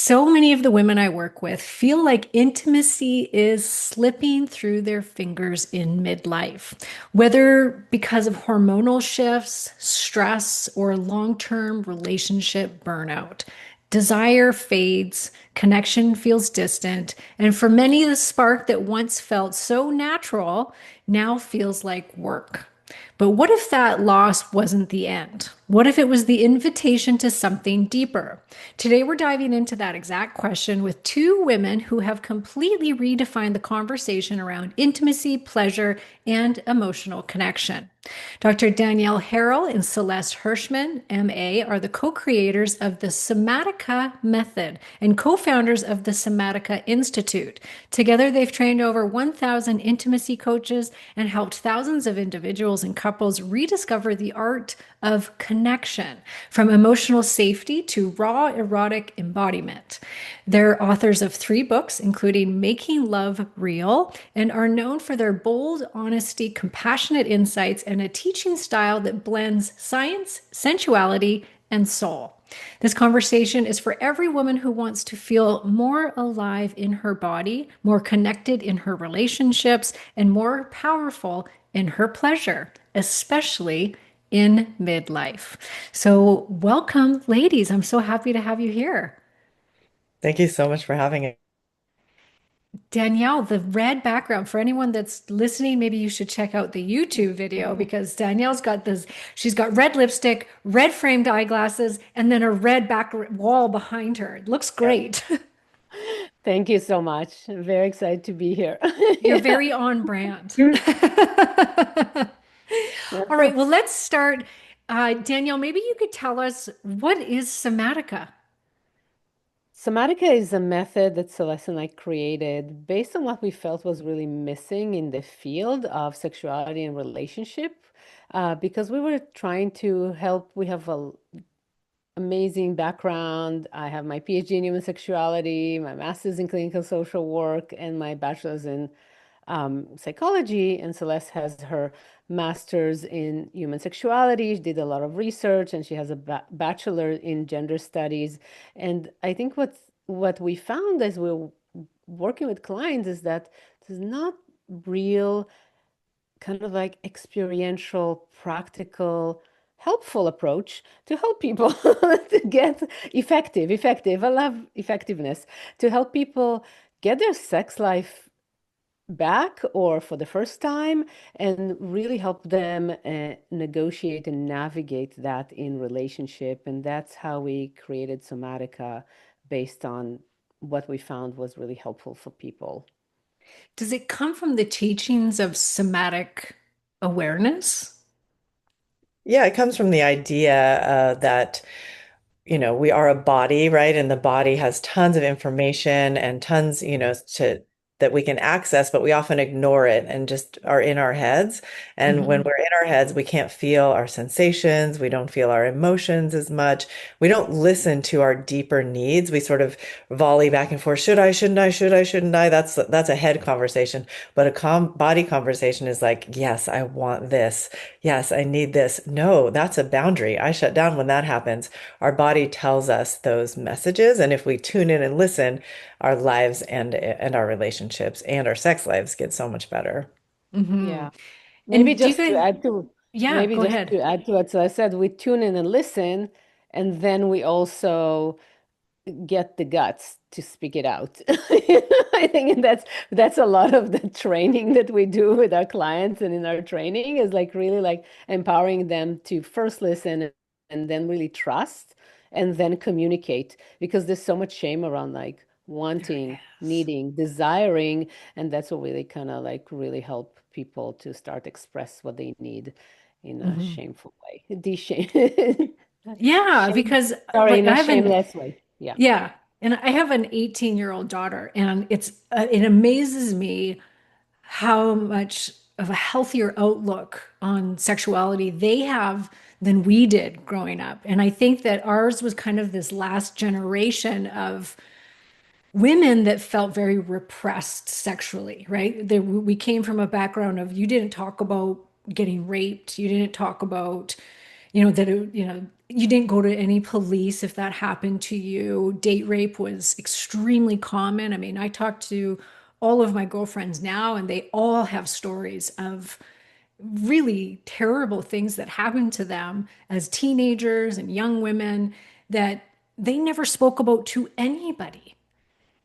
So many of the women I work with feel like intimacy is slipping through their fingers in midlife, whether because of hormonal shifts, stress, or long-term relationship burnout. Desire fades, connection feels distant, and for many, the spark that once felt so natural now feels like work. But what if that loss wasn't the end? What if it was the invitation to something deeper? Today, we're diving into that exact question with two women who have completely redefined the conversation around intimacy, pleasure, and emotional connection. Dr. Danielle Harel and Celeste Hirschman, MA, are the co creators of the Somatica Method and co founders of the Somatica Institute. Together, they've trained over 1,000 intimacy coaches and helped thousands of individuals and couples rediscover the art of connection, from emotional safety to raw erotic embodiment. They're authors of 3 books, including Making Love Real, and are known for their bold honesty, compassionate insights, and a teaching style that blends science, sensuality, and soul. This conversation is for every woman who wants to feel more alive in her body, more connected in her relationships, and more powerful in her pleasure, especially in midlife. So, welcome, ladies. I'm so happy to have you here. Thank you so much for having it. Danielle, the red background, for anyone that's listening, maybe you should check out the YouTube video because Danielle's got this, she's got red lipstick, red framed eyeglasses, and then a red back wall behind her. It looks Yeah. great. Thank you so much. I'm very excited to be here. You're Yeah. very on brand. Mm. All right, well, let's start. Danielle, maybe you could tell us what is somatica? Somatica is a method that Celeste and I created based on what we felt was really missing in the field of sexuality and relationship, because we were trying to help. We have a amazing background. I have my PhD in human sexuality, my master's in clinical social work, and my bachelor's in psychology. And Celeste has her master's in human sexuality. She did a lot of research, and she has a bachelor in gender studies. And I think what we found as we are working with clients is that there's not real kind of like experiential, practical, helpful approach to help people to get effective. I love effectiveness to help people get their sex life back or for the first time and really help them negotiate and navigate that in relationship. And that's how we created Somatica based on what we found was really helpful for people. Does it come from the teachings of somatic awareness? Yeah, it comes from the idea that, we are a body, right? And the body has tons of information and tons, to that we can access, but we often ignore it and just are in our heads. And when Mhm. we're in our heads, we can't feel our sensations. We don't feel our emotions as much. We don't listen to our deeper needs. We sort of volley back and forth. Should I, shouldn't I, should I, shouldn't I? That's a head conversation. But a body conversation is like, yes, I want this. Yes, I need this. No, that's a boundary. I shut down when that happens. Our body tells us those messages, and if we tune in and listen, our lives and our relationships and our sex lives get so much better. Mhm. Yeah. Maybe And do you just to think, add to yeah, maybe go just ahead. to add to what I said, we tune in and listen, and then we also get the guts to speak it out. I think that's a lot of the training that we do with our clients and in our training is like really like empowering them to first listen and then really trust and then communicate because there's so much shame around like There wanting, is. needing, desiring, and that's what really kind of like really help people to start express what they need in a Mhm. shameful way. De-shame. Yeah, Shame. because Sorry, like in I a have an shameless way. Yeah. yeah, and I have an 18-year-old daughter, and it amazes me how much of a healthier outlook on sexuality they have than we did growing up. And I think that ours was kind of this last generation of women that felt very repressed sexually, right? We came from a background of you didn't talk about getting raped, you didn't talk about, that, You didn't go to any police if that happened to you. Date rape was extremely common. I mean, I talk to all of my girlfriends now, and they all have stories of really terrible things that happened to them as teenagers and young women that they never spoke about to anybody.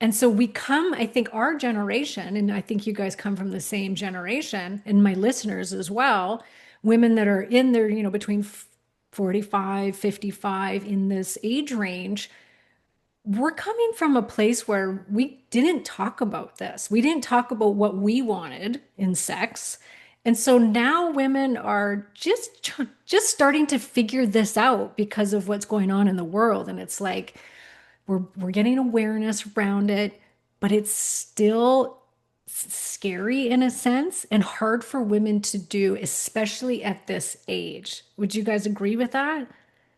And so we come, I think our generation, and I think you guys come from the same generation, and my listeners as well, women that are in their, between 45, 55 in this age range, we're coming from a place where we didn't talk about this. We didn't talk about what we wanted in sex. And so now women are just starting to figure this out because of what's going on in the world. And it's like we're getting awareness around it, but it's still scary in a sense and hard for women to do, especially at this age. Would you guys agree with that?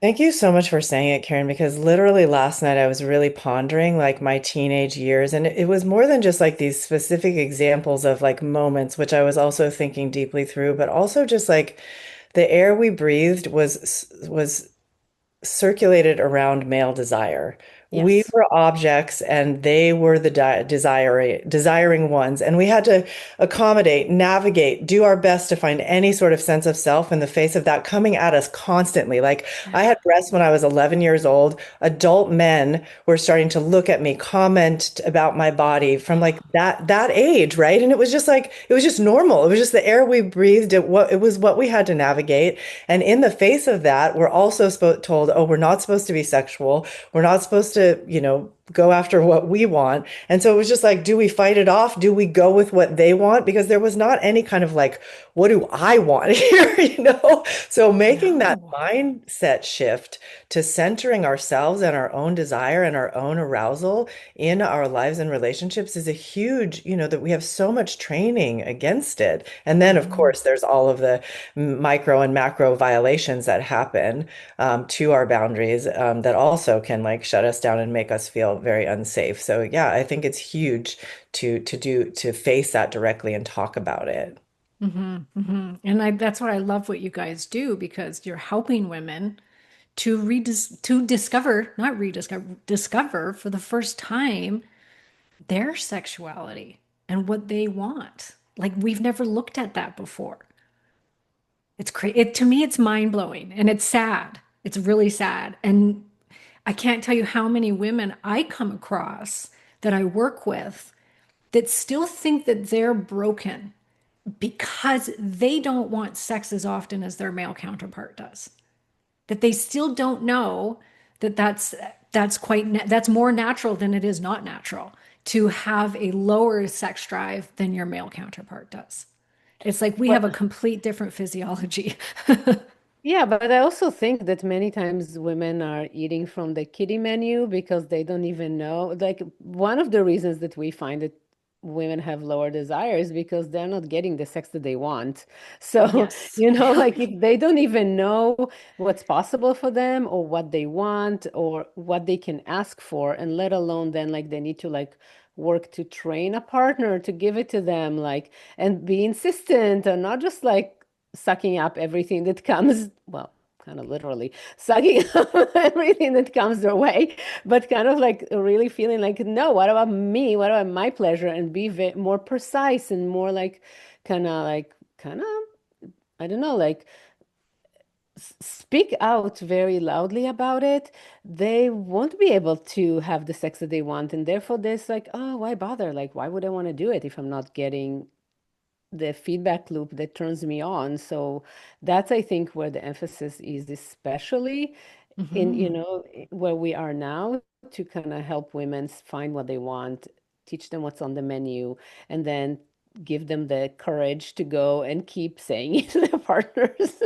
Thank you so much for saying it, Karen, because literally last night I was really pondering like my teenage years, and it was more than just like these specific examples of like moments, which I was also thinking deeply through, but also just like the air we breathed was circulated around male desire. We Yes. were objects and they were the desiring ones. And we had to accommodate, navigate, do our best to find any sort of sense of self in the face of that coming at us constantly. Like I had breasts when I was 11 years old. Adult men were starting to look at me, comment about my body from like that age, right? And it was just like, it was just normal. It was just the air we breathed. It was what we had to navigate. And in the face of that, we're also told, oh, we're not supposed to be sexual. We're not supposed to, go after what we want. And so it was just like, do we fight it off? Do we go with what they want? Because there was not any kind of like, what do I want here? So making that No. mindset shift to centering ourselves and our own desire and our own arousal in our lives and relationships is a huge, that we have so much training against it. And then, of Mhm. course, there's all of the micro and macro violations that happen to our boundaries that also can like shut us down and make us feel very unsafe. So yeah, I think it's huge to face that directly and talk about it. And that's why I love what you guys do because you're helping women to discover, not rediscover, discover for the first time their sexuality and what they want. Like we've never looked at that before. It's crazy. To me, it's mind blowing and it's sad. It's really sad. And I can't tell you how many women I come across that I work with that still think that they're broken because they don't want sex as often as their male counterpart does. That they still don't know that that's more natural than it is not natural to have a lower sex drive than your male counterpart does. It's like we have a complete different physiology. Yeah, but I also think that many times women are eating from the kiddie menu because they don't even know. Like one of the reasons that we find that women have lower desires because they're not getting the sex that they want. So, Yes. like if they don't even know what's possible for them or what they want or what they can ask for, and let alone then like they need to like work to train a partner to give it to them, like and be insistent and not just like sucking up everything that comes, well, kind of literally sucking up everything that comes their way, but kind of like really feeling like, no, what about me? What about my pleasure? And be more precise and more like, kind of, I don't know, like speak out very loudly about it. They won't be able to have the sex that they want. And therefore, there's like, oh, why bother? Like, why would I want to do it if I'm not getting the feedback loop that turns me on. So that's, I think, where the emphasis is, especially in, Mhm. where we are now, to kind of help women find what they want, teach them what's on the menu, and then give them the courage to go and keep saying it to their partners,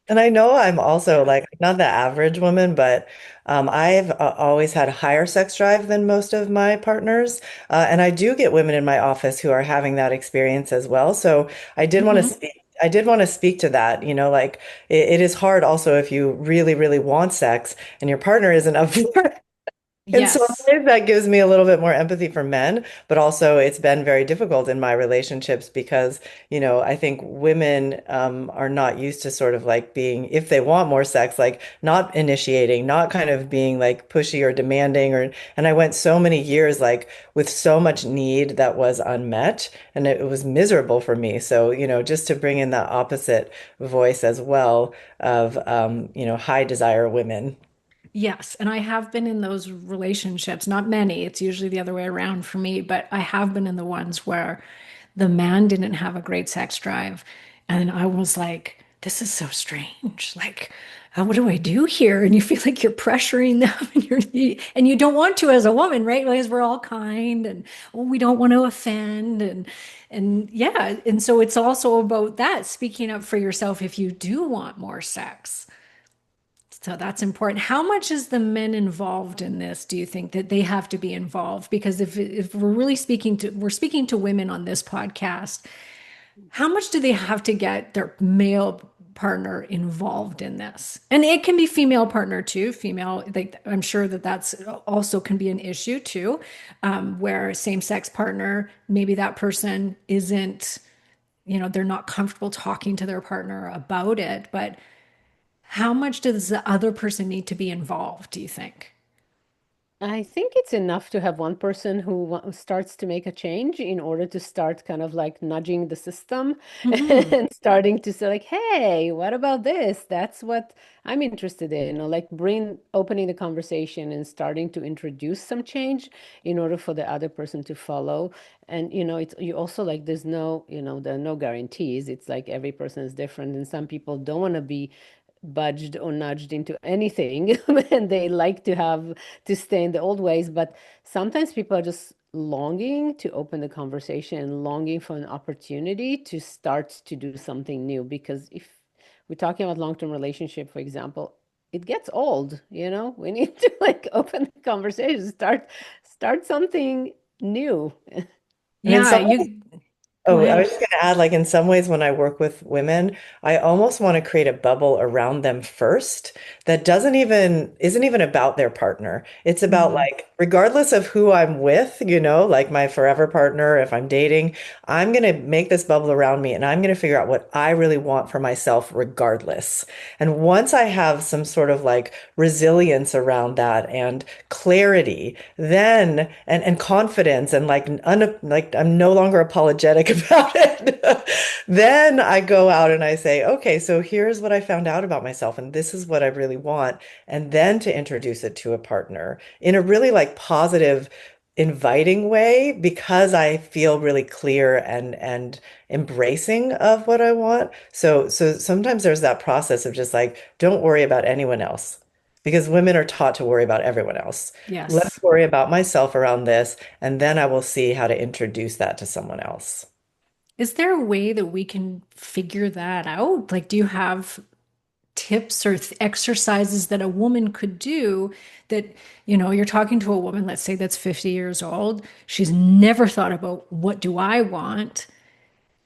And I know I'm also like not the average woman, but I've always had a higher sex drive than most of my partners. And I do get women in my office who are having that experience as well. So I did want to Mhm. speak. I did want to speak to that. Like it is hard also if you really, really want sex and your partner isn't up for it. In some Yes. ways, that gives me a little bit more empathy for men, but also it's been very difficult in my relationships because, I think women are not used to sort of like being, if they want more sex, like not initiating, not kind of being like pushy or demanding, and I went so many years like with so much need that was unmet, and it was miserable for me. So, just to bring in that opposite voice as well of, high desire women. Yes, and I have been in those relationships, not many, it's usually the other way around for me, but I have been in the ones where the man didn't have a great sex drive. And I was like, this is so strange. Like, what do I do here? And you feel like you're pressuring them and you don't want to as a woman, right? Because we're all kind and well, we don't want to offend and yeah. And so it's also about that, speaking up for yourself if you do want more sex. So that's important. How much is the men involved in this? Do you think that they have to be involved? Because if we're really we're speaking to women on this podcast, how much do they have to get their male partner involved in this? And it can be female partner too. Female, like I'm sure that that's also can be an issue too, where same-sex partner, maybe that person isn't, they're not comfortable talking to their partner about it, but how much does the other person need to be involved, do you think? I think it's enough to have one person who starts to make a change in order to start kind of like nudging the system Hmm. and starting to say like, hey, what about this? That's what I'm interested in. Or like opening the conversation and starting to introduce some change in order for the other person to follow. And it's you also like there's no, there are no guarantees. It's like every person is different, and some people don't want to be budged or nudged into anything and they like to stay in the old ways, but sometimes people are just longing to open the conversation and longing for an opportunity to start to do something new, because if we're talking about long-term relationship, for example, it gets old, we need to like open the conversation, start something new. And in Yeah, some you go Oh, I was ahead. just going to add, like in some ways, when I work with women, I almost want to create a bubble around them first that isn't even about their partner. It's about Mhm. like, regardless of who I'm with, like my forever partner, if I'm dating, I'm going to make this bubble around me and I'm going to figure out what I really want for myself regardless. And once I have some sort of like resilience around that and clarity, then and confidence and like I'm no longer apologetic about it. Then I go out and I say, okay, so here's what I found out about myself, and this is what I really want, and then to introduce it to a partner in a really like positive, inviting way because I feel really clear and embracing of what I want. So sometimes there's that process of just like, don't worry about anyone else. Because women are taught to worry about everyone else. Let me Yes. worry about myself around this, and then I will see how to introduce that to someone else. Is there a way that we can figure that out? Like, do you have tips or exercises that a woman could do that, you're talking to a woman, let's say that's 50 years old. She's never thought about what do I want?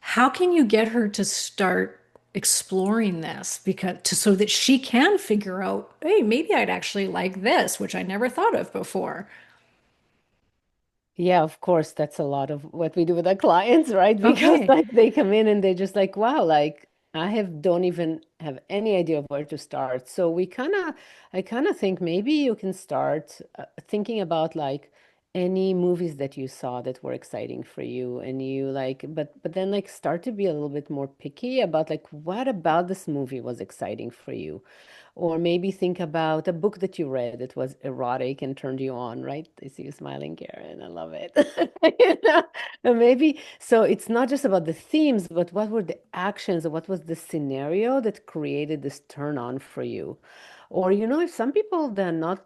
How can you get her to start exploring this so that she can figure out, hey, maybe I'd actually like this, which I never thought of before. Yeah, of course, that's a lot of what we do with our clients, right? Because Okay. like they come in and they just like, wow, like don't even have any idea of where to start. So I kind of think maybe you can start thinking about like any movies that you saw that were exciting for you, and you like, but then like start to be a little bit more picky about like what about this movie was exciting for you. Or maybe think about a book that you read that was erotic and turned you on, right? I see you smiling, Karen. I love it. And maybe, so it's not just about the themes, but what were the actions or what was the scenario that created this turn on for you? Or, if some people, they're not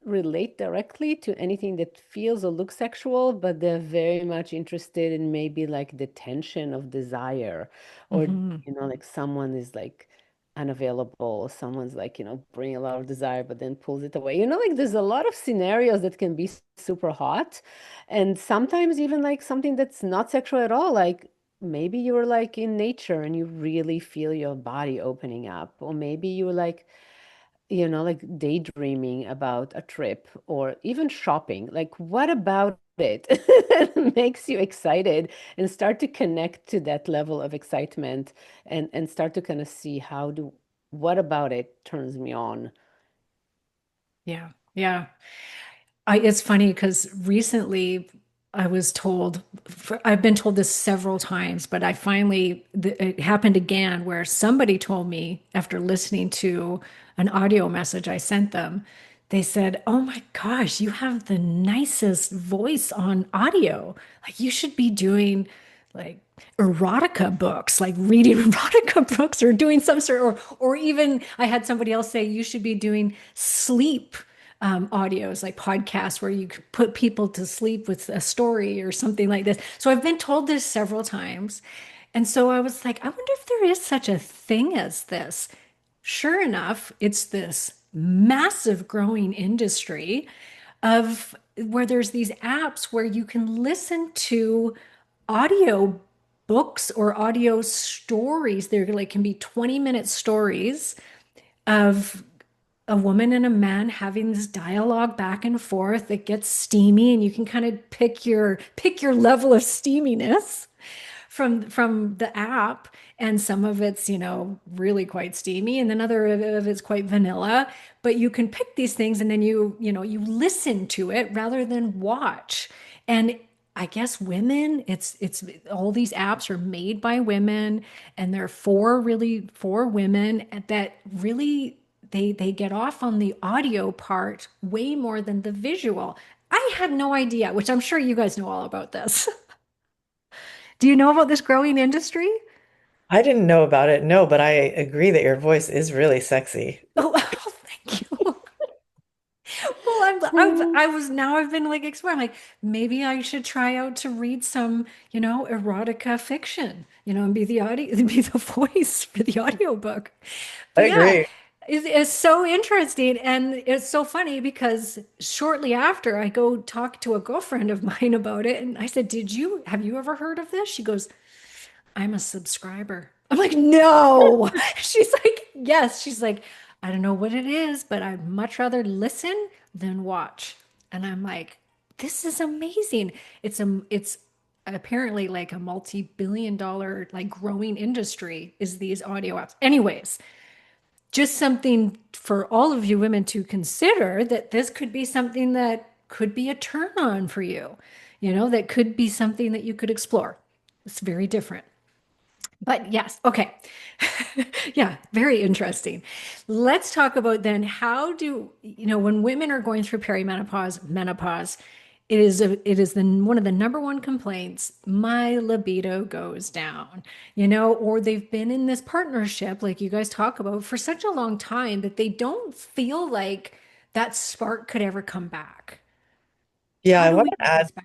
relate directly to anything that feels or looks sexual, but they're very much interested in maybe like the tension of desire, or Hmm. like someone is like unavailable, someone's like, bringing a lot of desire, but then pulls it away. Like there's a lot of scenarios that can be super hot, and sometimes even like something that's not sexual at all, like maybe you're like in nature and you really feel your body opening up, or maybe you're like like daydreaming about a trip or even shopping. Like, what about it makes you excited and start to connect to that level of excitement and start to kind of see what about it turns me on? Yeah. Yeah. It's funny because recently I was told, I've been told this several times, but it happened again where somebody told me after listening to an audio message I sent them, they said, "Oh my gosh, you have the nicest voice on audio. Like you should be doing like erotica books, like reading erotica books or doing some sort, or even I had somebody else say you should be doing sleep audios, like podcasts where you could put people to sleep with a story or something like this." So I've been told this several times. And so I was like, I wonder if there is such a thing as this. Sure enough, it's this massive growing industry of where there's these apps where you can listen to audio books or audio stories. They're like can be 20-minute stories of a woman and a man having this dialogue back and forth that gets steamy, and you can kind of pick your level of steaminess from the app. And some of it's really quite steamy, and then other of it's quite vanilla, but you can pick these things and then you listen to it rather than watch. And I guess women, it's all these apps are made by women, and they're for women that really they get off on the audio part way more than the visual. I had no idea, which I'm sure you guys know all about this. Do you know about this growing industry? I didn't know about it, no, but I agree that your voice is really sexy. Oh, oh, thank you. Well, I was now I've been like exploring, like maybe I should try out to read some, erotica fiction, and be the audio, be the voice for the audiobook. I But yeah, agree. it's so interesting. And it's so funny because shortly after I go talk to a girlfriend of mine about it, and I said, have you ever heard of this? She goes, "I'm a subscriber." I'm like, "No." She's like, "Yes." She's like, "I don't know what it is, but I'd much rather listen than watch." And I'm like, "This is amazing." It's apparently like a multi-billion dollar like growing industry is these audio apps. Anyways, just something for all of you women to consider that this could be something that could be a turn on for you. That could be something that you could explore. It's very different. But yes, okay. Yeah, very interesting. Let's talk about then when women are going through perimenopause, menopause, it is one of the number one complaints, my libido goes down, or they've been in this partnership like you guys talk about for such a long time that they don't feel like that spark could ever come back. Yeah, How do we get this back?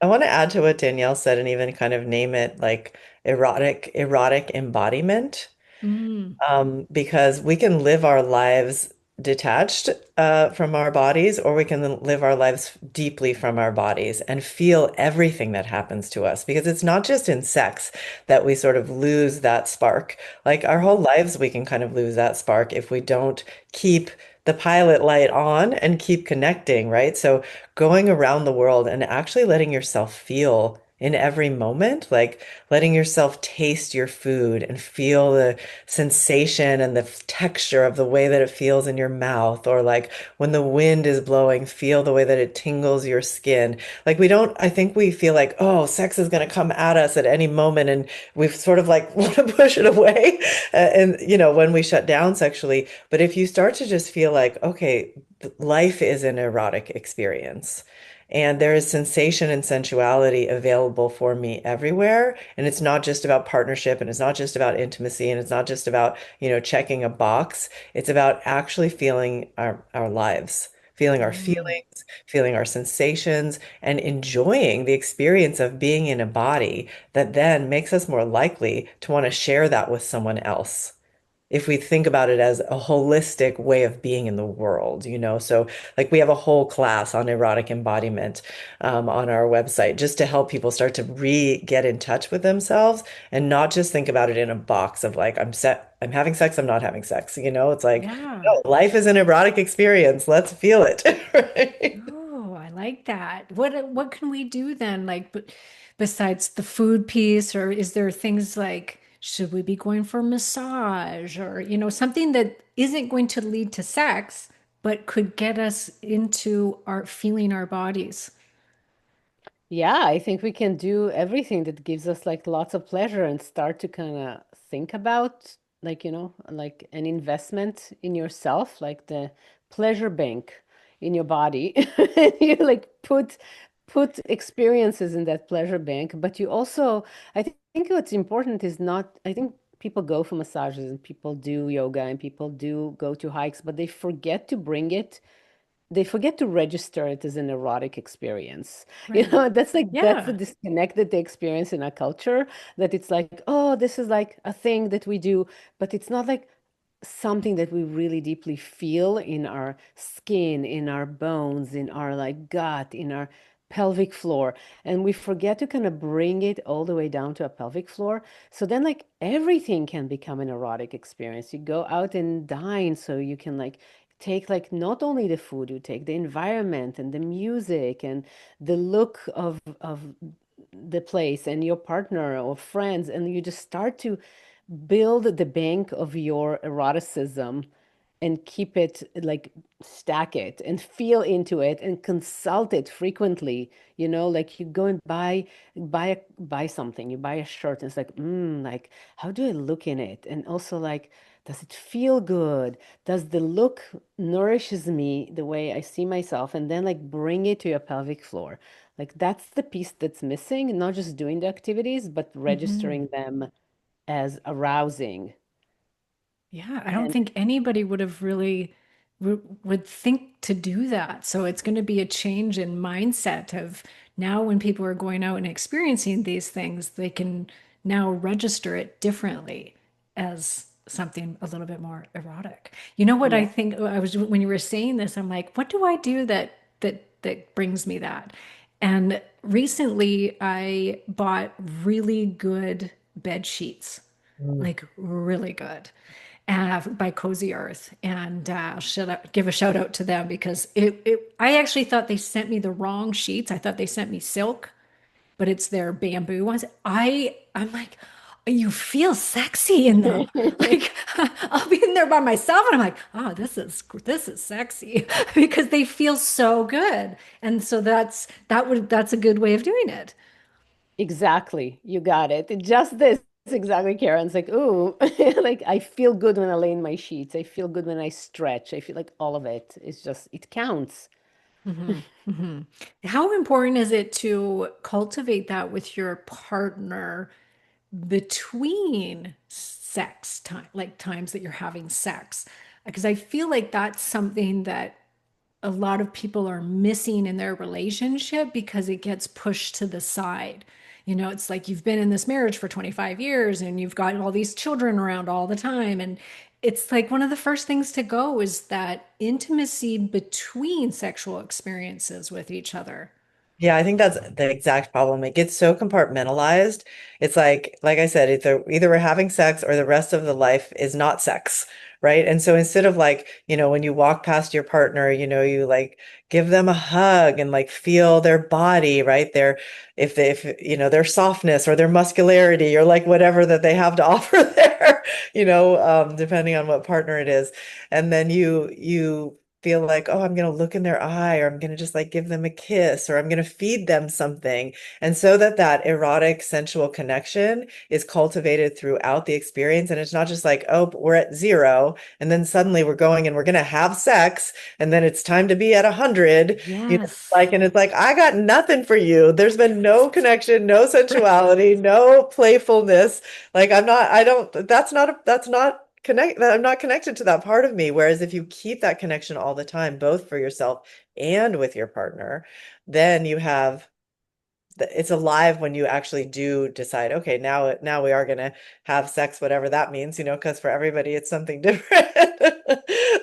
I want to add to what Danielle said and even kind of name it like erotic embodiment. Mm, Because we can live our lives detached from our bodies, or we can live our lives deeply from our bodies and feel everything that happens to us. Because it's not just in sex that we sort of lose that spark. Like our whole lives, we can kind of lose that spark if we don't keep the pilot light on and keep connecting, right? So going around the world and actually letting yourself feel in every moment, like letting yourself taste your food and feel the sensation and the texture of the way that it feels in your mouth, or like when the wind is blowing, feel the way that it tingles your skin. Like I think we feel like, oh, sex is going to come at us at any moment, and we've sort of like want to push it away, and when we shut down sexually. But if you start to just feel like, okay, life is an erotic experience. And there is sensation and sensuality available for me everywhere. And it's not just about partnership, and it's not just about intimacy, and it's not just about, checking a box. It's about actually feeling our lives, feeling our mm. feelings, feeling our sensations, and enjoying the experience of being in a body that then makes us more likely to want to share that with someone else. if we think about it as a holistic way of being in the world, you know? So, like, we have a whole class on erotic embodiment on our website just to help people start to get in touch with themselves and not just think about it in a box of like, I'm having sex, I'm not having sex. You know, it's like, Yeah. no, life is an erotic experience. Let's feel it. Right? Oh, I like that. What can we do then? Like, but besides the food piece, or is there things like should we be going for massage or something that isn't going to lead to sex, but could get us into our feeling our bodies? Yeah, I think we can do everything that gives us like lots of pleasure and start to kind of think about like, like an investment in yourself, like the pleasure bank in your body. And you like put experiences in that pleasure bank, but you also, I think what's important is not, I think people go for massages and people do yoga and people do go to hikes, but they forget to register it as an erotic experience. Right. That's the Yeah. disconnect that they experience in our culture, that it's like, oh, this is like a thing that we do, but it's not like something that we really deeply feel in our skin, in our bones, in our like gut, in our pelvic floor. And we forget to kind of bring it all the way down to a pelvic floor. So then like everything can become an erotic experience. You go out and dine so you can like take like not only the food, you take the environment and the music and the look of the place and your partner or friends, and you just start to build the bank of your eroticism and keep it like stack it and feel into it and consult it frequently. Like you go and buy something, you buy a shirt and it's like, like how do I look in it? And also like, does it feel good? Does the look nourishes me the way I see myself? And then like bring it to your pelvic floor. Like that's the piece that's missing, not just doing the activities, but Hmm. registering them as arousing. Yeah, I don't And think anybody would have really would think to do that. So it's going to be a change in mindset of now when people are going out and experiencing these things, they can now register it differently as something a little bit more erotic. You know what I yeah. think I was when you were saying this, I'm like, what do I do that brings me that? And recently I bought really good bed sheets, Mm. like really good, by Cozy Earth. And give a shout out to them because I actually thought they sent me the wrong sheets. I thought they sent me silk, but it's their bamboo ones. I'm like, you feel sexy in them. Like I'll be in there by myself and I'm like, oh, this is sexy because they feel so good. And so that's a good way of doing it. Exactly. You got it. Just this. Exactly, Karen's like, ooh, like I feel good when I lay in my sheets. I feel good when I stretch. I feel like all of it is just, it counts. Mhm, mhm. How important is it to cultivate that with your partner between sex time, like times that you're having sex? Because I feel like that's something that a lot of people are missing in their relationship because it gets pushed to the side. It's like you've been in this marriage for 25 years and you've got all these children around all the time. And it's like one of the first things to go is that intimacy between sexual experiences with each other. Yeah, I think that's the exact problem. It gets so compartmentalized. It's like I said, either we're having sex or the rest of the life is not sex, right? And so instead of like, when you walk past your partner, you like give them a hug and like feel their body, right? If their softness or their muscularity or like whatever that they have to offer there, depending on what partner it is. And then you feel like, oh, I'm going to look in their eye, or I'm going to just like give them a kiss, or I'm going to feed them something. And so that erotic, sensual connection is cultivated throughout the experience. And it's not just like, oh, we're at 0. And then suddenly we're going and we're going to have sex. And then it's time to be at 100, Yes. and it's like, I got nothing for you. There's been no connection, no Right. sensuality, no playfulness. Like that's not I'm not connected to that part of me. Whereas if you keep that connection all the time, both for yourself and with your partner, then you have it's alive when you actually do decide, okay, now we are going to have sex, whatever that means, because for everybody it's something different.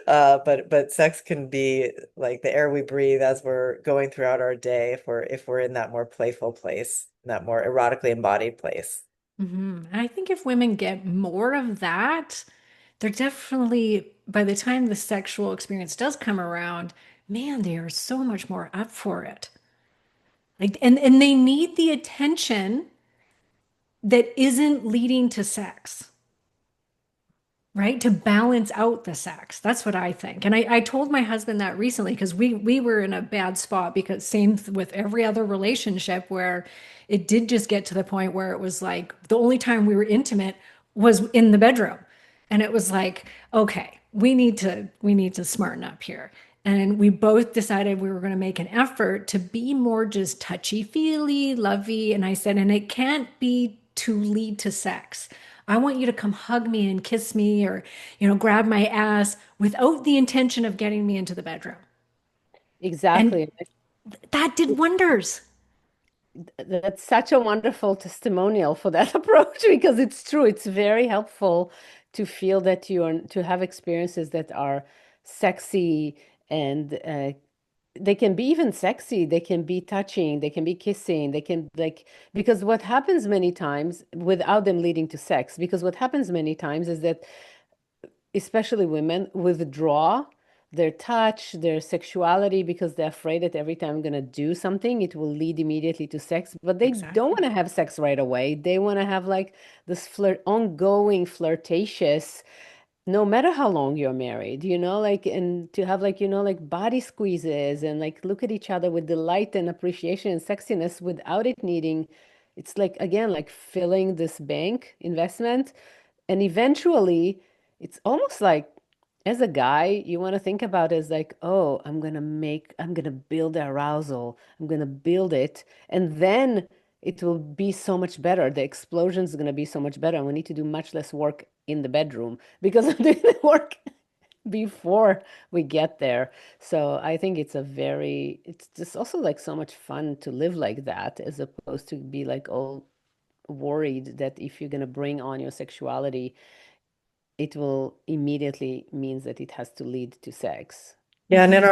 But sex can be like the air we breathe as we're going throughout our day if we're in that more playful place, that more erotically embodied place. And I think if women get more of that, they're definitely, by the time the sexual experience does come around, man, they are so much more up for it. Like, and they need the attention that isn't leading to sex, right? To balance out the sex. That's what I think. And I told my husband that recently because we were in a bad spot because same with every other relationship where it did just get to the point where it was like the only time we were intimate was in the bedroom. And it was like, okay, we need to smarten up here. And we both decided we were going to make an effort to be more just touchy-feely, lovey. And I said, and it can't be to lead to sex. I want you to come hug me and kiss me or, grab my ass without the intention of getting me into the bedroom. And Exactly. that did wonders. That's such a wonderful testimonial for that approach because it's true. It's very helpful to feel that to have experiences that are sexy and they can be even sexy, they can be touching, they can be kissing, they can like, because what happens many times without them leading to sex, because what happens many times is that especially women withdraw their touch, their sexuality because they're afraid that every time I'm going to do something, it will lead immediately to sex. But they don't want Exactly. to have sex right away. They want to have like this ongoing flirtatious, no matter how long you're married, like, and to have like, like body squeezes and like look at each other with delight and appreciation and sexiness without it needing, it's like, again, like filling this bank investment. And eventually, it's almost like, as a guy, you want to think about it as like, oh, I'm going to build the arousal. I'm going to build it. And then it will be so much better. The explosion is going to be so much better. And we need to do much less work in the bedroom because I'm doing the work before we get there. So I think it's just also like so much fun to live like that as opposed to be like all worried that if you're going to bring on your sexuality, it will immediately means that it has to lead to sex. Yeah, and in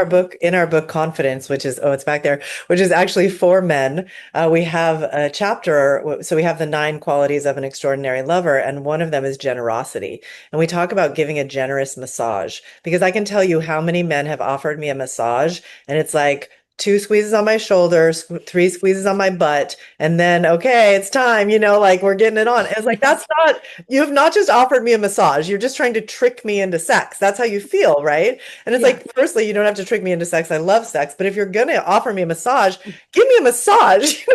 our book Confidence, which is, oh, it's back there, which is actually for men, we have a chapter. So we have the 9 qualities of an extraordinary lover, and one of them is generosity. And we talk about giving a generous massage because I can tell you how many men have offered me a massage, and it's like 2 squeezes on my shoulders, 3 squeezes on my butt, and then okay, it's time, like we're getting it on. And it's like that's not, you've not just offered me a massage, you're just trying to trick me into sex. That's how you feel, right? And it's Yeah. like, firstly, you don't have to trick me into sex. I love sex. But if you're going to offer me a massage, give me a massage.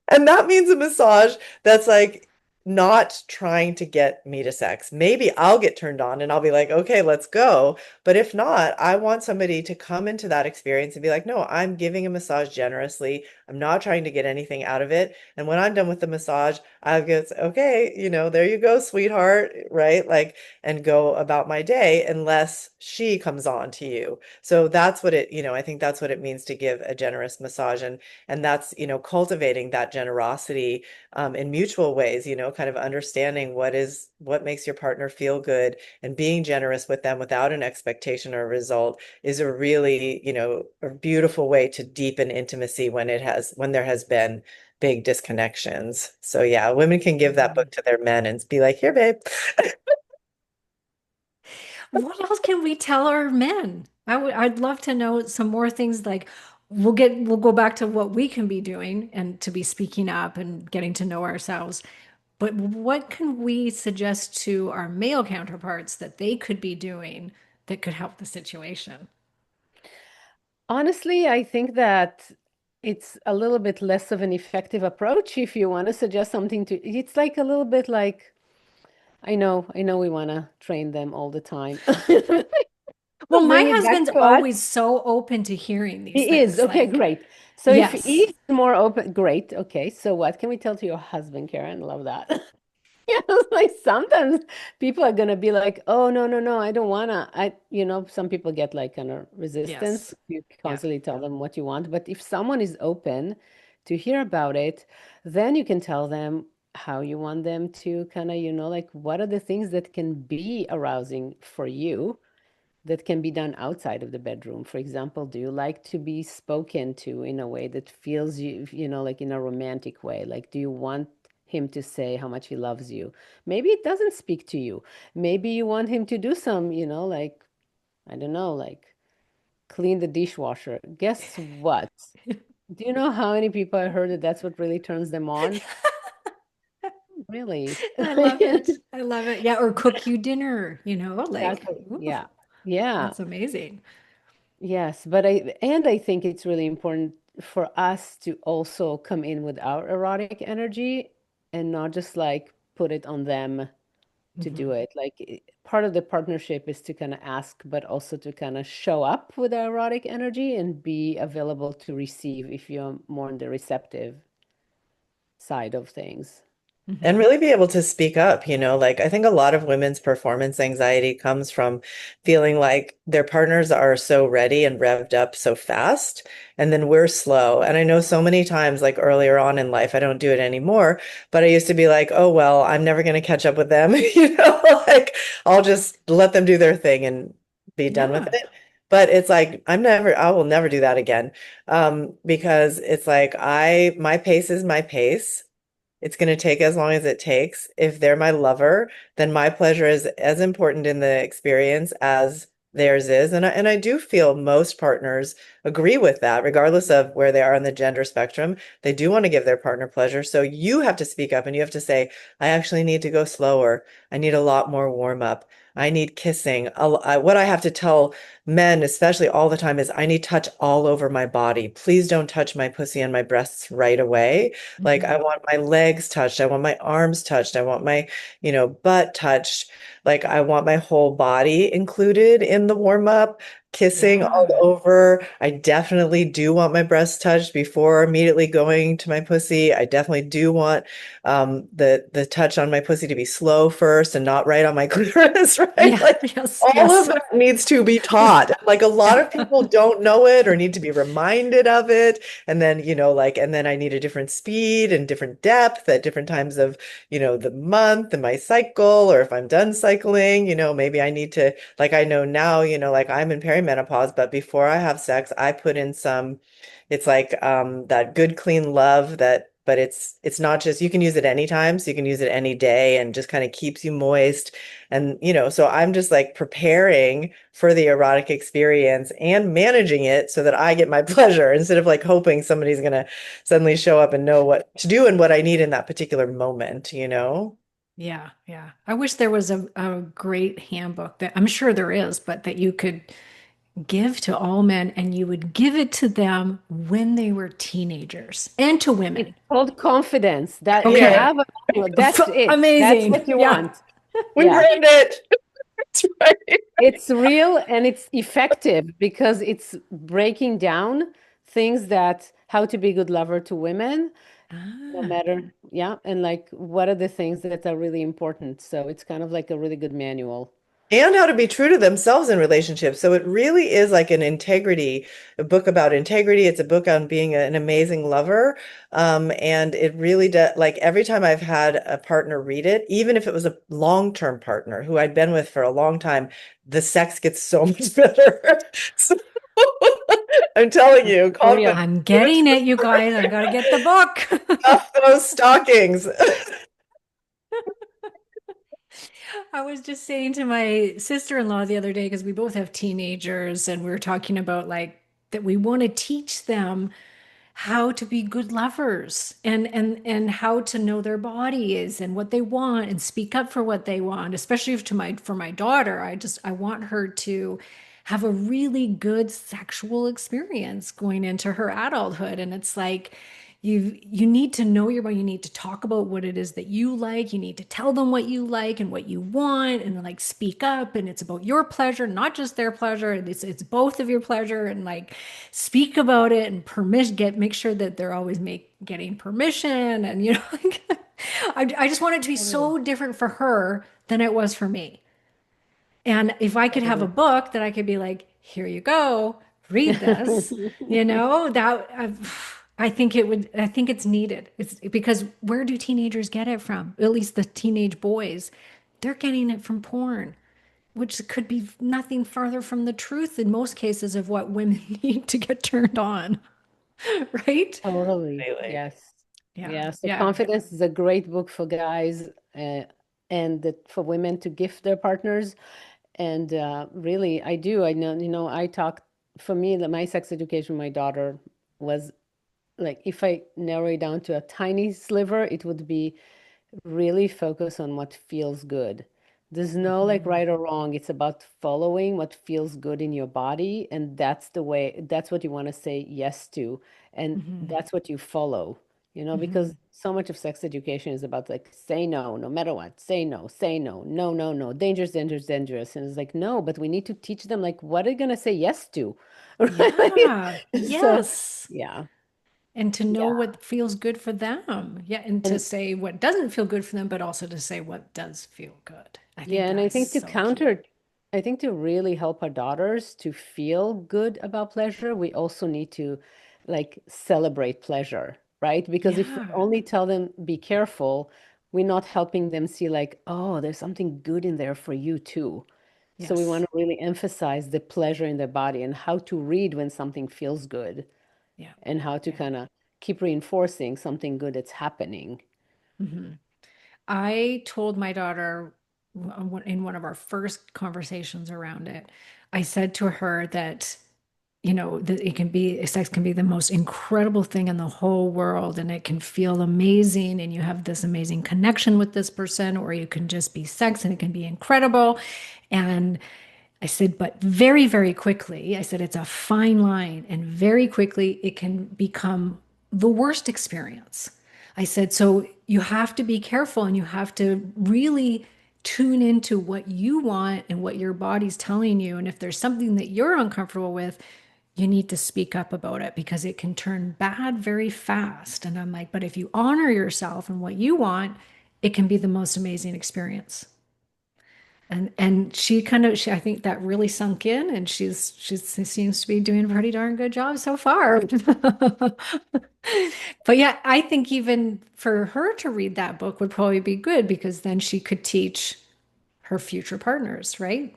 And that means a massage that's like not trying to get me to sex. Maybe I'll get turned on and I'll be like, okay, let's go. But if not, I want somebody to come into that experience and be like, no, I'm giving a massage generously. I'm not trying to get anything out of it. And when I'm done with the massage, I'll get, okay, there you go, sweetheart, right? Like, and go about my day unless she comes on to you. So that's what I think that's what it means to give a generous massage. And that's cultivating that generosity in mutual ways, kind of understanding what makes your partner feel good and being generous with them without an expectation or a result is a really a beautiful way to deepen intimacy when there has been big disconnections. So yeah, women can give that book to their men and be like, here, babe. What else can we tell our men? I'd love to know some more things like we'll go back to what we can be doing and to be speaking up and getting to know ourselves. But what can we suggest to our male counterparts that they could be doing that could help the situation? Honestly, I think that it's a little bit less of an effective approach if you want to suggest something to, it's like a little bit like, I know we want to train them all the time. Well, my Bring it back husband's to us. always so open to hearing these He is. things. Okay, Like, great. So if yes, he's more open, great. Okay, so what can we tell to your husband, Karen? Love that. Yeah, it's like sometimes people are gonna be like, "Oh, no, no, no, I don't wanna." Some people get like kind of resistance. yes, You yeah. constantly tell them what you want, but if someone is open to hear about it, then you can tell them how you want them to kind of, like what are the things that can be arousing for you that can be done outside of the bedroom. For example, do you like to be spoken to in a way that feels like in a romantic way? Like, do you want him to say how much he loves you? Maybe it doesn't speak to you. Maybe you want him to do some, like, I don't know, like clean the dishwasher. Guess what? Do you know how many people I heard that that's what really turns them on? Really? I love it. I love it. Yeah, or cook you dinner, like, Exactly. ooh, Yeah. Yeah. that's amazing. Yes, but I think it's really important for us to also come in with our erotic energy and not just like put it on them to do Mhm. it. Like part of the partnership is to kind of ask, but also to kind of show up with our erotic energy and be available to receive if you're more on the receptive side of things. And Mhm. really be able to speak up, like I think a lot of women's performance anxiety comes from feeling like their partners are so ready and revved up so fast, and then we're slow. And I know so many times, like earlier on in life, I don't do it anymore, but I used to be like, oh, well, I'm never going to catch up with them, like I'll just let them do their thing and be done with Yeah. it. But it's like, I will never do that again. Because it's like, my pace is my pace. It's going to take as long as it takes. If they're my lover, then my pleasure is as important in the experience as theirs is. And I do feel most partners agree with that, regardless of where they are on the gender spectrum. They do want to give their partner pleasure. So you have to speak up and you have to say, I actually need to go slower. I need a lot more warm up. I need kissing. What I have to tell men, especially all the time, is I need touch all over my body. Please don't touch my pussy and my breasts right away. Like I Mhm. want my legs touched. I want my arms touched. I want my, butt touched. Like I want my whole body included in the warm up, kissing all Yeah. over. I definitely do want my breasts touched before immediately going to my pussy. I definitely do want the touch on my pussy to be slow first and not right on my clitoris, right? Yeah. Like Yes. all of Yes. that needs to be taught. Like a lot of people don't know it or need to be reminded of it. And then, and then I need a different speed and different depth at different times of, the month and my cycle, or if I'm done cycling, maybe I need to, like, I know now, like I'm in perimenopause, but before I have sex, I put in some, it's like that good, clean love but it's not just, you can use it anytime, so you can use it any day and just kind of keeps you moist. And, so I'm just like preparing for the erotic experience and managing it so that I get my pleasure instead of like hoping somebody's going to suddenly show up and know what to do and what I need in that particular moment. Yeah. Yeah. I wish there was a great handbook that I'm sure there is, but that you could give to all men and you would give it to them when they were teenagers and to It's women. called confidence. That you Yeah, Okay. have a manual. That's it. That's Amazing. what you Yeah. want. we Yeah. read it. That's right. It's real and it's effective because it's breaking down things that how to be a good lover to women, no Ah, matter, yeah, and like what are the things that are really important. So it's kind of like a really good manual. And how to be true to themselves in relationships. So it really is like a book about integrity. It's a book on being an amazing lover. And it really does, like every time I've had a partner read it, even if it was a long-term partner who I'd been with for a long time, the sex gets so much better. So I'm telling you, For confidence, real. I'm give it getting to it, you guys. I got to get the book. stuff those stockings. I was just saying to my sister-in-law the other day, because we both have teenagers, and we were talking about like that we want to teach them how to be good lovers and how to know their bodies and what they want and speak up for what they want, especially for my daughter. I want her to have a really good sexual experience going into her adulthood. And it's like you need to know your body. You need to talk about what it is that you like. You need to tell them what you like and what you want and like speak up. And it's about your pleasure, not just their pleasure. It's both of your pleasure, and like speak about it and make sure that they're always getting permission. And like, I just want it to be Totally. so different for her than it was for me. And if I could have a Totally. book that I could be like, here you go, read this, that I think it's needed. It's because where do teenagers get it from? At least the teenage boys, they're getting it from porn, which could be nothing farther from the truth in most cases of what women need to get turned on, right? Totally. Completely. Yes. Yeah, Yeah. So yeah. Confidence is a great book for guys and that for women to gift their partners. And really, I do. I know, I talk, for me, my sex education, with my daughter was like, if I narrow it down to a tiny sliver, it would be really focus on what feels good. There's no like Mhm. right or wrong. It's about following what feels good in your body. And that's the way, that's what you want to say yes to. And Mhm. that's what you follow, because Mhm. so much of sex education is about like, say no, no matter what, say no, no, no, no, dangerous, dangerous, dangerous. And it's like, no, but we need to teach them like, what are you going to say yes to? Right? Yeah. So, Yes. yeah. And to know Yeah. what feels good for them. Yeah. And to And say what doesn't feel good for them, but also to say what does feel good. I think yeah, and I that is think to so key. counter, I think to really help our daughters to feel good about pleasure, we also need to like celebrate pleasure, right? Because if we Yeah. only tell them be careful, we're not helping them see like, oh, there's something good in there for you too. So we want Yes. to really emphasize the pleasure in their body and how to read when something feels good Yeah. and how to Yeah. kind of keep reinforcing something good that's happening. Mhm. I told my daughter in one of our first conversations around it, I said to her that, that sex can be the most incredible thing in the whole world, and it can feel amazing, and you have this amazing connection with this person, or you can just be sex and it can be incredible. And I said, but very, very quickly, I said, it's a fine line, and very quickly it can become the worst experience. I said, so you have to be careful and you have to really tune into what you want and what your body's telling you. And if there's something that you're uncomfortable with, you need to speak up about it because it can turn bad very fast. And I'm like, but if you honor yourself and what you want, it can be the most amazing experience. And I think that really sunk in, and she seems to be doing a pretty darn good job so far. But yeah, I think even for her to read that book would probably be good because then she could teach her future partners, right?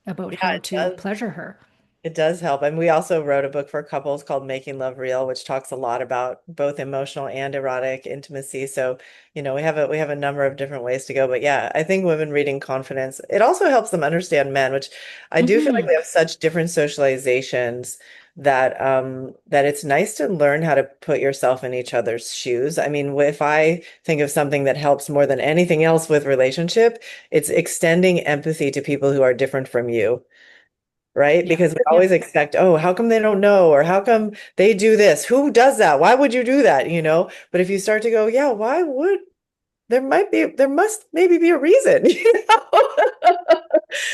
About Yeah, how it to does. pleasure her. It does help. And we also wrote a book for couples called Making Love Real, which talks a lot about both emotional and erotic intimacy. So, we have a number of different ways to go. But yeah, I think women reading Confidence, it also helps them understand men, which I do feel like we Hmm. have such different socializations that it's nice to learn how to put yourself in each other's shoes. I mean, if I think of something that helps more than anything else with relationship, it's extending empathy to people who are different from you, right? Yeah. Because we Yeah. always expect, oh, how come they don't know? Or how come they do this? Who does that? Why would you do that? But if you start to go, yeah, why would there must maybe be a reason,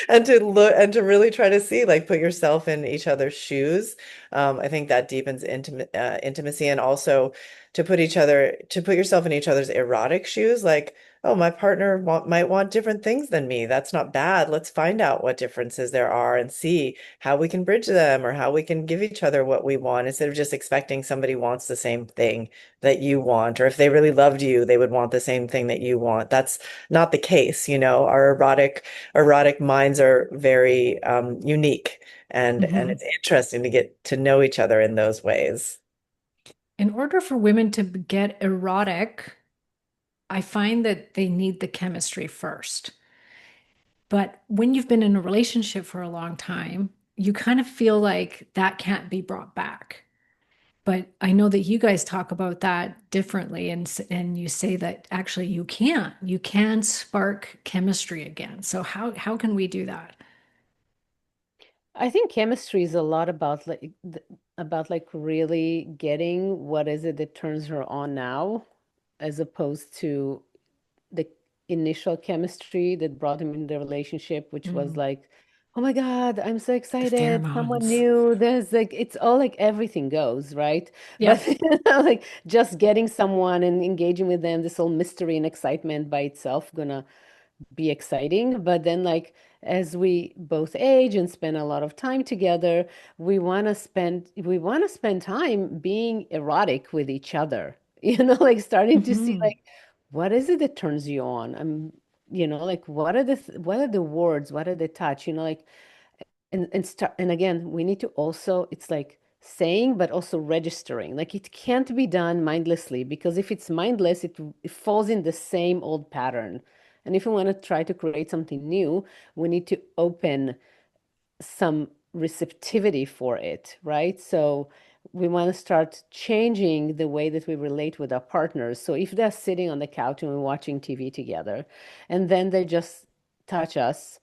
and to look and to really try to see, like, put yourself in each other's shoes. I think that deepens intimacy, and also to put yourself in each other's erotic shoes, like, oh, my partner might want different things than me. That's not bad. Let's find out what differences there are and see how we can bridge them or how we can give each other what we want instead of just expecting somebody wants the same thing that you want, or if they really loved you, they would want the same thing that you want. That's not the case. Our erotic minds are very unique, and Hmm. it's interesting to get to know each other in those ways. In order for women to get erotic, I find that they need the chemistry first. But when you've been in a relationship for a long time, you kind of feel like that can't be brought back. But I know that you guys talk about that differently, and you say that actually you can. You can spark chemistry again. So how can we do that? I think chemistry is a lot about like really getting what is it that turns her on now, as opposed to the initial chemistry that brought him in the relationship, which was Mm, like, oh my God, I'm so the excited, someone pheromones. new. There's like it's all like everything goes, right? But Yep. like just getting someone and engaging with them, this whole mystery and excitement by itself gonna be exciting. But then, like, as we both age and spend a lot of time together, we want to spend time being erotic with each other. Like starting to see Hmm. like what is it that turns you on? Like what are the words, what are the touch? Like and again, we need to also, it's like saying but also registering. Like it can't be done mindlessly, because if it's mindless, it falls in the same old pattern. And if we want to try to create something new, we need to open some receptivity for it, right? So we want to start changing the way that we relate with our partners. So if they're sitting on the couch and we're watching TV together, and then they just touch us,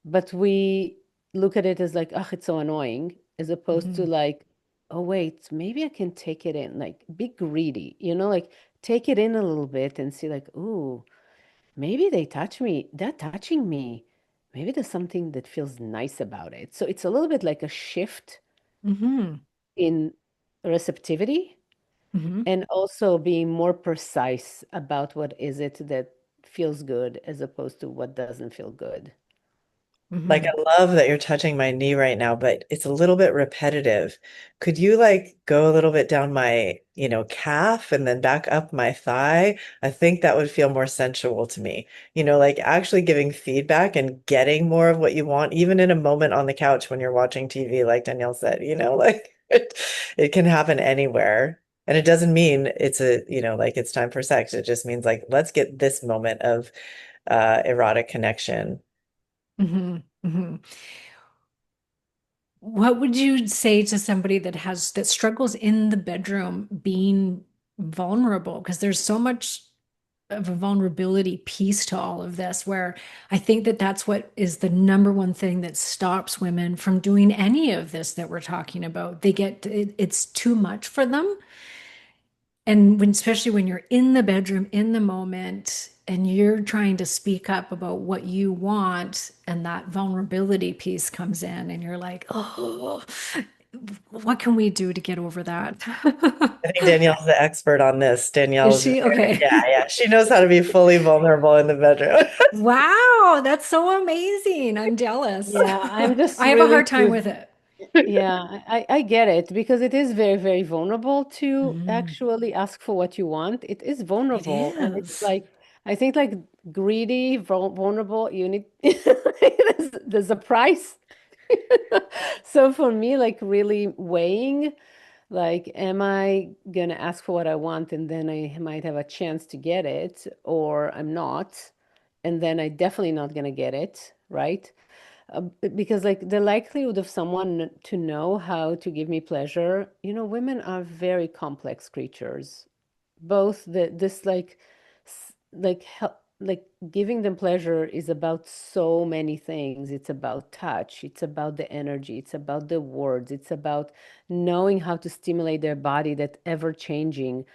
but we look at it as like, oh, it's so annoying, as opposed to Hmm. like, oh, wait, maybe I can take it in, like be greedy, like take it in a little bit and see like, ooh, maybe they touch me, they're touching me. Maybe there's something that feels nice about it. So it's a little bit like a shift Hmm. in receptivity, Hmm. and also being more precise about what is it that feels good as opposed to what doesn't feel good. Like, Hmm. I love that you're touching my knee right now, but it's a little bit repetitive. Could you like go a little bit down my, calf and then back up my thigh? I think that would feel more sensual to me. Like actually giving feedback and getting more of what you want, even in a moment on the couch when you're watching TV, like Danielle said, like it can happen anywhere. And it doesn't mean it's like it's time for sex. It just means like, let's get this moment of erotic connection. Hmm. Hmm. What would you say to somebody that struggles in the bedroom being vulnerable? Because there's so much of a vulnerability piece to all of this, where I think that that's what is the number one thing that stops women from doing any of this that we're talking about. It's too much for them. And especially when you're in the bedroom in the moment and you're trying to speak up about what you want, and that vulnerability piece comes in, and you're like, oh, what can we do to get over that? I think Danielle's the expert on this. Is Danielle's, she okay? yeah, yeah. She knows how to be fully vulnerable in the bedroom. Wow, that's so amazing. I'm jealous. Yeah, I'm just I have a really hard time curious. with it. Yeah, I get it, because it is very, very vulnerable to Mm, actually ask for what you want. It is it vulnerable. And it's is. like, I think like greedy, vulnerable, you need, there's a price. So for me, like really weighing, like, am I gonna ask for what I want and then I might have a chance to get it, or I'm not, and then I definitely not gonna get it, right? Because like the likelihood of someone to know how to give me pleasure, women are very complex creatures. Both this like like giving them pleasure is about so many things. It's about touch, it's about the energy, it's about the words, it's about knowing how to stimulate their body, that ever changing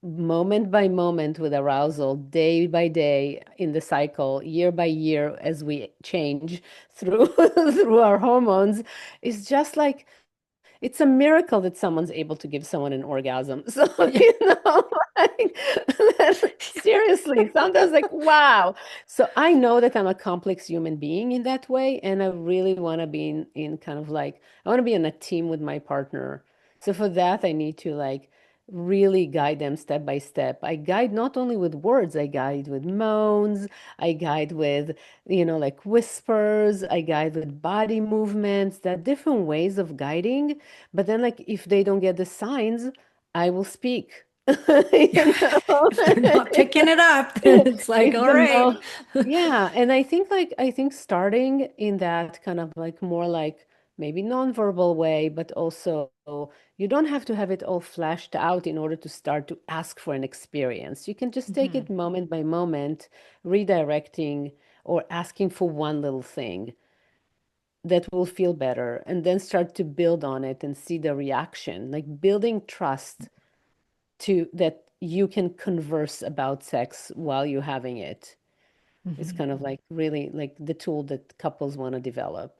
moment by moment with arousal, day by day in the cycle, year by year as we change through through our hormones. Is just like, it's a miracle that someone's able to give someone an orgasm. So, Yeah. like, seriously, sometimes like, wow. So I know that I'm a complex human being in that way. And I really want to be in kind of like, I want to be in a team with my partner. So for that, I need to like really guide them step by step. I guide not only with words, I guide with moans, I guide with, like whispers, I guide with body movements. There are different ways of guiding. But then, like, if they don't get the signs, I will speak. You know? If they're not picking it up, then it's like, If all the right. no, yeah, and I think starting in that kind of like more like maybe nonverbal way, but also you don't have to have it all flashed out in order to start to ask for an experience. You can just take Mhm. it moment by moment, redirecting or asking for one little thing that will feel better, and then start to build on it and see the reaction, like building trust to that you can converse about sex while you're having it. It's Mhm. kind of like really like the tool that couples want to develop.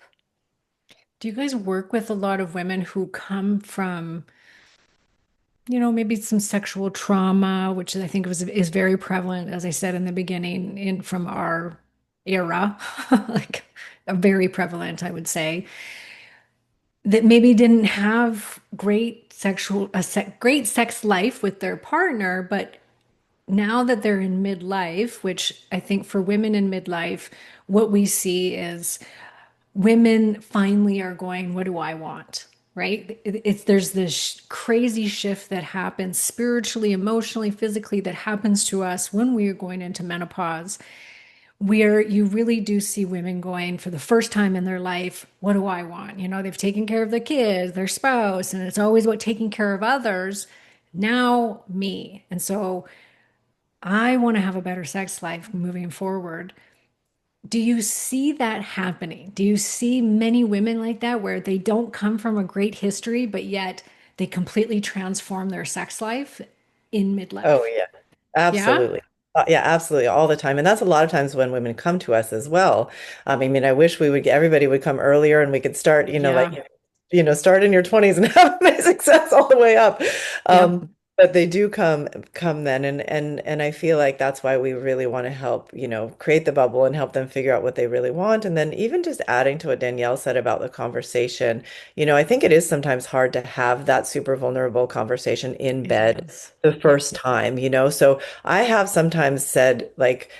Do you guys work with a lot of women who come from, maybe some sexual trauma, which I think is very prevalent, as I said in the beginning, in from our era, like very prevalent, I would say, that maybe didn't have great sex life with their partner, but now that they're in midlife, which I think for women in midlife, what we see is women finally are going, what do I want? Right? There's this crazy shift that happens spiritually, emotionally, physically that happens to us when we are going into menopause, where you really do see women going for the first time in their life, what do I want? They've taken care of the kids, their spouse, and it's always about taking care of others. Now, me. And so I want to have a better sex life moving forward. Do you see that happening? Do you see many women like that where they don't come from a great history, but yet they completely transform their sex life in Oh midlife? yeah, Yeah? absolutely. Yeah, absolutely, all the time. And that's a lot of times when women come to us as well. I mean, I wish everybody would come earlier and we could start, Yeah. start in your 20s and have amazing success all the way up. Yep. But they do come then, and I feel like that's why we really want to help, create the bubble and help them figure out what they really want. And then even just adding to what Danielle said about the conversation, I think it is sometimes hard to have that super vulnerable conversation in It bed is. the Yep. first time, so I have sometimes said, like,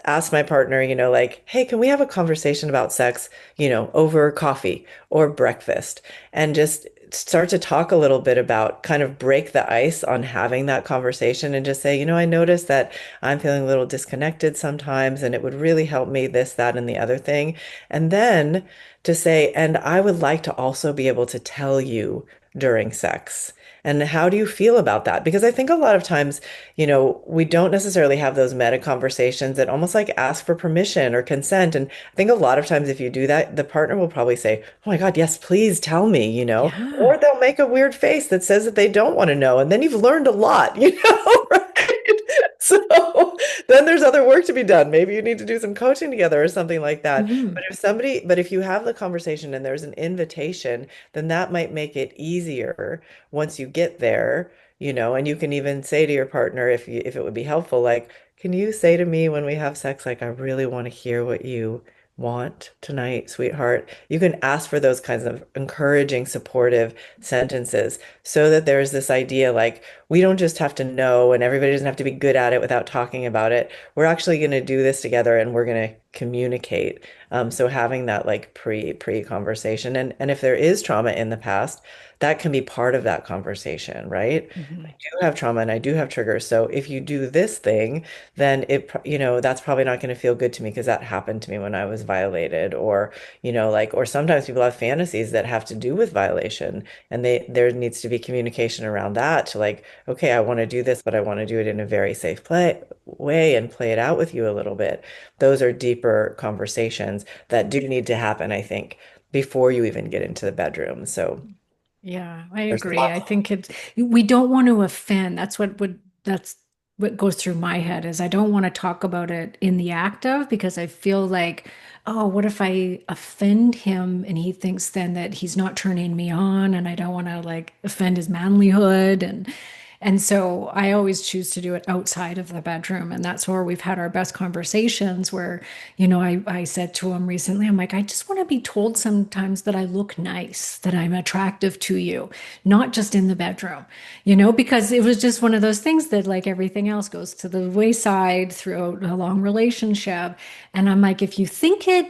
ask my partner, like, hey, can we have a conversation about sex, over coffee or breakfast, and just start to talk a little bit about, kind of break the ice on having that conversation, and just say, I noticed that I'm feeling a little disconnected sometimes, and it would really help me this, that, and the other thing. And then to say, and I would like to also be able to tell you during sex. And how do you feel about that? Because I think a lot of times, we don't necessarily have those meta conversations that almost like ask for permission or consent. And I think a lot of times if you do that, the partner will probably say, oh my God, yes, please tell me, Yeah. or they'll make a weird face that says that they don't want to know. And then you've learned a lot, right? So then there's other work to be done. Maybe you need to do some coaching together or something like that. Mhm. But if you have the conversation and there's an invitation, then that might make it easier once you get there, and you can even say to your partner, if it would be helpful, like, can you say to me when we have sex, like, I really want to hear what you want tonight, sweetheart. You can ask for those kinds of encouraging, supportive sentences so that there's this idea, like, we don't just have to know and everybody doesn't have to be good at it without talking about it. We're actually going to do this together and we're going to communicate. So having that, like, pre conversation, and if there is trauma in the past, that can be part of that conversation, right? I Mhm. do have trauma and I do have triggers. So if you do this thing, then that's probably not going to feel good to me because that happened to me when I was violated, or, like, or sometimes people have fantasies that have to do with violation, and there needs to be communication around that to, like, okay, I want to do this, but I want to do it in a very safe way and play it out with you a little bit. Those are deeper conversations that do need to happen, I think, before you even get into the bedroom. So Yeah, I there's agree. I lots. think we don't want to offend. That's what goes through my head is I don't want to talk about it in the act of because I feel like, oh, what if I offend him and he thinks then that he's not turning me on and I don't want to like offend his manlyhood and so I always choose to do it outside of the bedroom. And that's where we've had our best conversations where, I said to him recently, I'm like, I just want to be told sometimes that I look nice, that I'm attractive to you, not just in the bedroom, because it was just one of those things that, like everything else, goes to the wayside throughout a long relationship. And I'm like, if you think it,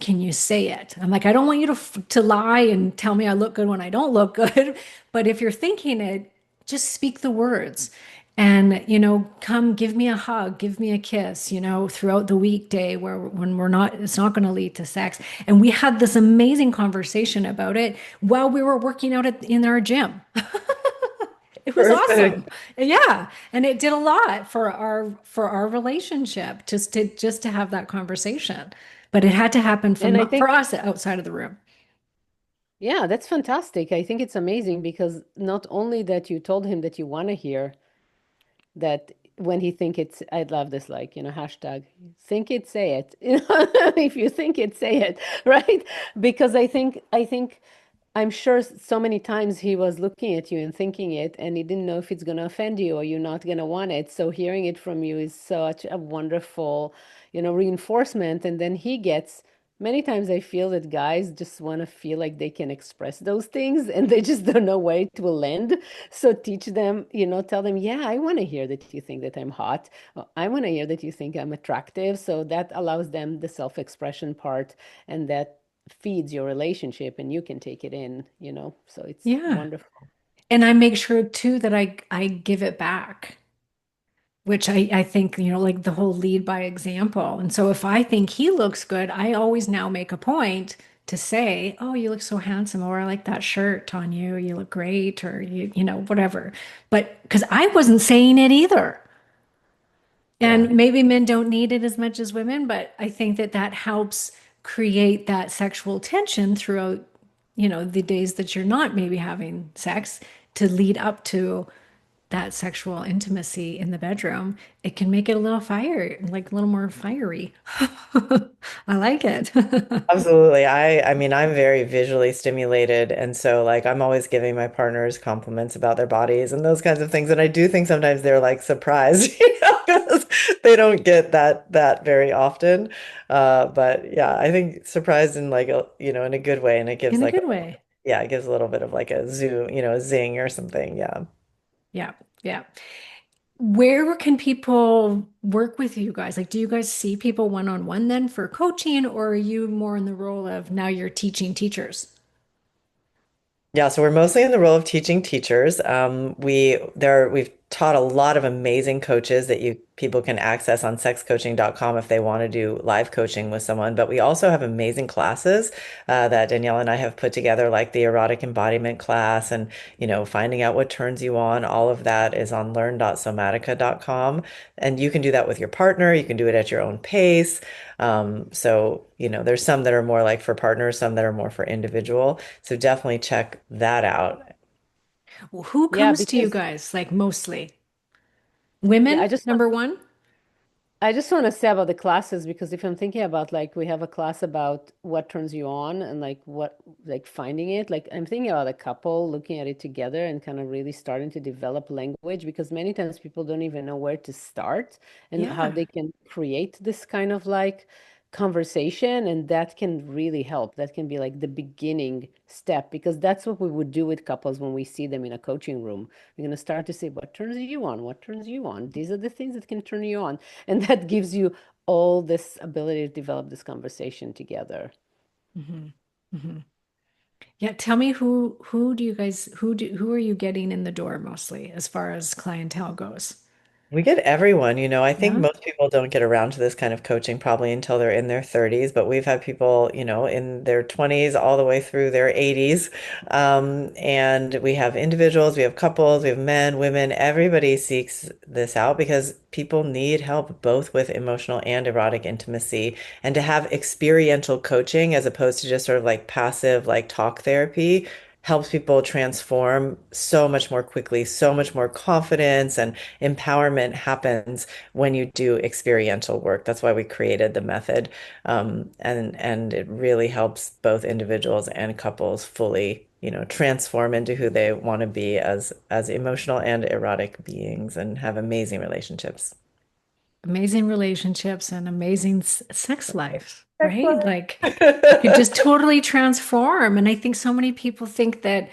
can you say it? I'm like, I don't want you to lie and tell me I look good when I don't look good. But if you're thinking it, just speak the words and come give me a hug, give me a kiss, throughout the weekday where when we're not, it's not going to lead to sex. And we had this amazing conversation about it while we were working out in our gym. It was awesome. Perfect. Yeah, and it did a lot for our relationship just to have that conversation. But it had to happen And I for think, us outside of the room. yeah, that's fantastic. I think it's amazing because not only that you told him that you want to hear that when he think it's, I love this, like, hashtag think it, say it. If you think it, say it, right? Because I think I'm sure so many times he was looking at you and thinking it, and he didn't know if it's going to offend you or you're not going to want it. So hearing it from you is such a wonderful, reinforcement. And then he gets, many times I feel that guys just want to feel like they can express those things and they just don't know where it will end. So teach them, tell them, yeah, I want to hear that you think that I'm hot. I want to hear that you think I'm attractive. So that allows them the self-expression part, and that feeds your relationship and you can take it in, so it's Yeah. wonderful. And I make sure too that I give it back, which I think, like the whole lead by example. And so if I think he looks good, I always now make a point to say, "Oh, you look so handsome," or "I like that shirt on you. You look great," or whatever. But because I wasn't saying it either. Yeah. And maybe men don't need it as much as women, but I think that that helps create that sexual tension throughout, the days that you're not maybe having sex to lead up to that sexual intimacy in the bedroom. It can make it a little fire, like a little more fiery. I like it. Absolutely. I mean, I'm very visually stimulated, and so like I'm always giving my partners compliments about their bodies and those kinds of things. And I do think sometimes they're like surprised, because they don't get that very often. But yeah, I think surprised in like in a good way, and it gives In a like good way. yeah, it gives a little bit of like a zoo, a zing or something. Yeah. Yeah. Yeah. Where can people work with you guys? Like, do you guys see people one-on-one then for coaching, or are you more in the role of now you're teaching teachers? Yeah, so we're mostly in the role of teaching teachers. We've taught a lot of amazing coaches that you people can access on sexcoaching.com if they want to do live coaching with someone. But we also have amazing classes that Danielle and I have put together, like the erotic embodiment class, and finding out what turns you on. All of that is on learn.somatica.com, and you can do that with your partner. You can do it at your own pace. So there's some that are more like for partners, some that are more for individual. So definitely check that out. Well, who Yeah, comes to you because guys, like mostly? yeah, Women, number one? I just want to say about the classes, because if I'm thinking about, like, we have a class about what turns you on and like what, like, finding it, like I'm thinking about a couple looking at it together and kind of really starting to develop language, because many times people don't even know where to start and how Yeah. they can create this kind of like conversation, and that can really help. That can be like the beginning step, because that's what we would do with couples when we see them in a coaching room. We're going to start to say, what turns you on? What turns you on? These are the things that can turn you on, and that gives you all this ability to develop this conversation together. Hmm. Hmm. Yeah, tell me who do you guys who are you getting in the door mostly as far as clientele goes? We get everyone, I think Yeah. most people don't get around to this kind of coaching probably until they're in their 30s, but we've had people, in their 20s all the way through their 80s. And we have individuals, we have couples, we have men, women, everybody seeks this out because people need help both with emotional and erotic intimacy, and to have experiential coaching as opposed to just sort of like passive, like talk therapy helps people transform so much more quickly, so much more confidence and empowerment happens when you do experiential work. That's why we created the method. And it really helps both individuals and couples fully, transform into who they want to be as emotional and erotic beings and have amazing relationships. Amazing relationships and amazing sex life, right? Excellent. Like you could just totally transform. And I think so many people think that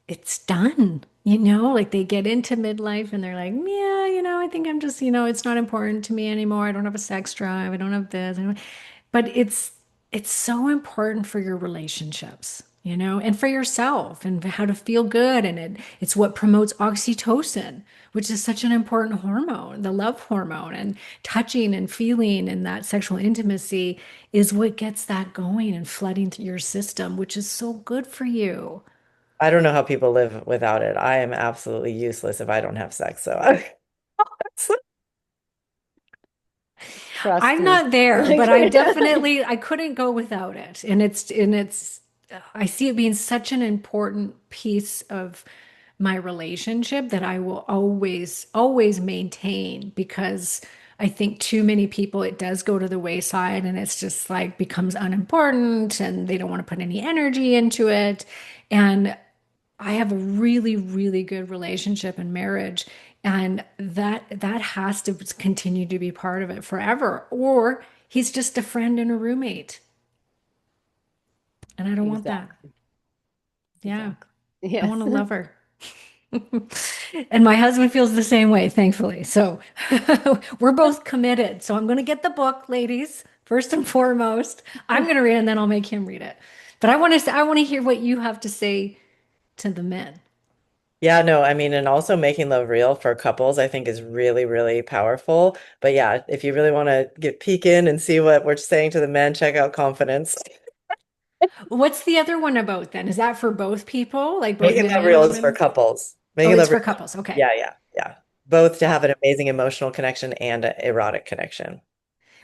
it's done, like they get into midlife and they're like, yeah, I think I'm just, it's not important to me anymore. I don't have a sex drive. I don't have this. But it's so important for your relationships, and for yourself and how to feel good. And it's what promotes oxytocin, which is such an important hormone, the love hormone, and touching and feeling and that sexual intimacy is what gets that going and flooding through your system, which is so good for you. I don't know how people live without it. I am absolutely useless if I don't have sex. So Trust I'm me. not there, Like, but I couldn't go without it. And it's I see it being such an important piece of my relationship that I will always maintain because I think too many people, it does go to the wayside and it's just like becomes unimportant and they don't want to put any energy into it. And I have a really, really good relationship and marriage, and that has to continue to be part of it forever. Or he's just a friend and a roommate, and I don't want that. Exactly. Yeah, Exactly. I want a Yes. lover. And my husband feels the same way, thankfully. So we're both committed. So I'm going to get the book, ladies, first and foremost. I'm going to read it and then I'll make him read it. But I want to hear what you have to say to the men. Yeah, no, I mean, and also making love real for couples, I think is really, really powerful. But yeah, if you really want to get peek in and see what we're saying to the men, check out Confidence. What's the other one about then? Is that for both people, like both Making men love and real is for women? couples. Oh, Making it's love real. for couples. Okay. Yeah, yeah, yeah. Both to have an amazing emotional connection and an erotic connection.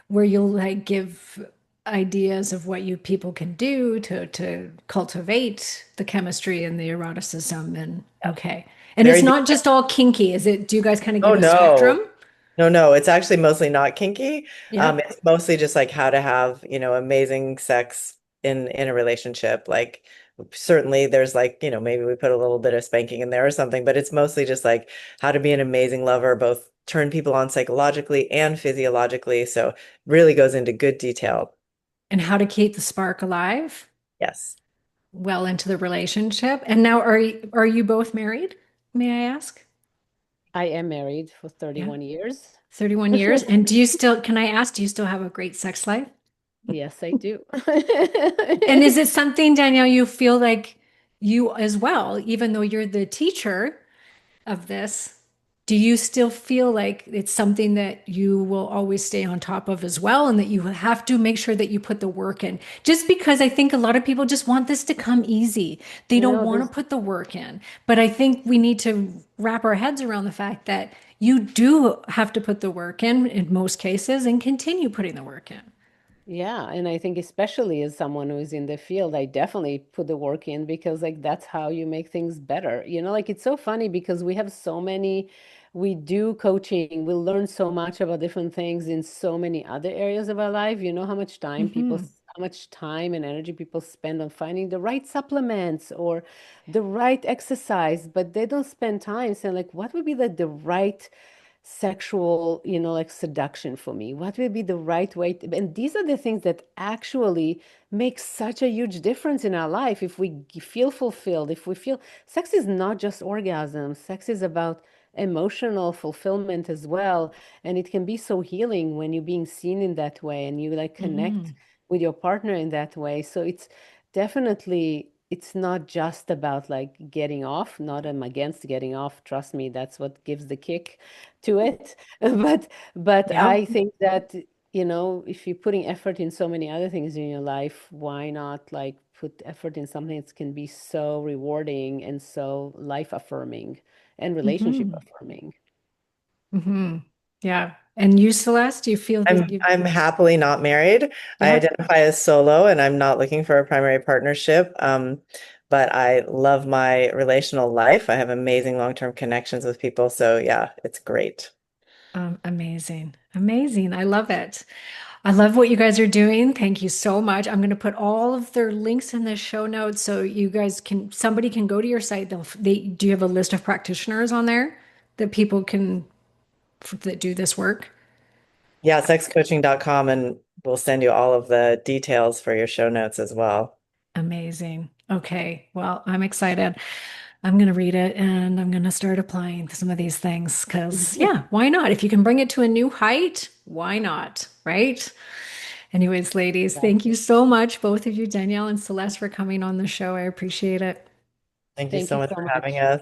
Where you'll like give ideas of what you people can do to cultivate the chemistry and the eroticism and Yeah. okay. And it's Very not just all kinky, is it? Do you guys kind of Oh give a spectrum? no. No, no, it's actually mostly not kinky. Yeah. It's mostly just like how to have, amazing sex in a relationship. Like certainly there's like, maybe we put a little bit of spanking in there or something, but it's mostly just like how to be an amazing lover, both turn people on psychologically and physiologically. So really goes into good detail. And how to keep the spark alive Yes. well into the relationship. And now are you both married? May I ask? I am married for Yeah. 31 years. 31 years. And do you still, can I ask, do you still have a great sex life? Yes, I do. And is it something, Danielle, you feel like you as well, even though you're the teacher of this, do you still feel like it's something that you will always stay on top of as well, and that you have to make sure that you put the work in? Just because I think a lot of people just want this to come easy. They don't No, want to there's put the work in. But I think we need to wrap our heads around the fact that you do have to put the work in most cases and continue putting the work in. Yeah, and I think especially as someone who is in the field, I definitely put the work in because like that's how you make things better. Like it's so funny because we do coaching, we learn so much about different things in so many other areas of our life. You know Hmm. how much time and energy people spend on finding the right supplements or the right exercise, but they don't spend time saying like what would be the right sexual, like seduction for me? What will be the right way and these are the things that actually make such a huge difference in our life. If we feel fulfilled, if we feel sex is not just orgasm, sex is about emotional fulfillment as well. And it can be so healing when you're being seen in that way and you like connect Hmm. with your partner in that way. So it's not just about like getting off. Not I'm against getting off. Trust me, that's what gives the kick to it. But I Yep. think that, if you're putting effort in so many other things in your life, why not like put effort in something that can be so rewarding and so life affirming and relationship Hmm. affirming? Hmm. Yeah. And you, Celeste, do you feel that I'm you, I'm happily not married. I yeah. identify as solo and I'm not looking for a primary partnership. But I love my relational life. I have amazing long-term connections with people. So yeah, it's great. Amazing. Amazing. I love it. I love what you guys are doing. Thank you so much. I'm going to put all of their links in the show notes so you guys somebody can go to your site. Do you have a list of practitioners on there that people can, that do this work? Yeah, sexcoaching.com and we'll send you all of the details for your show notes as well. Amazing. Okay. Well, I'm excited. I'm going to read it and I'm going to start applying some of these things because, yeah, why not? If you can bring it to a new height, why not? Right? Anyways, ladies, thank you Exactly. so much, both of you, Danielle and Celeste, for coming on the show. I appreciate it. Thank you Thank so you much so for having much. us.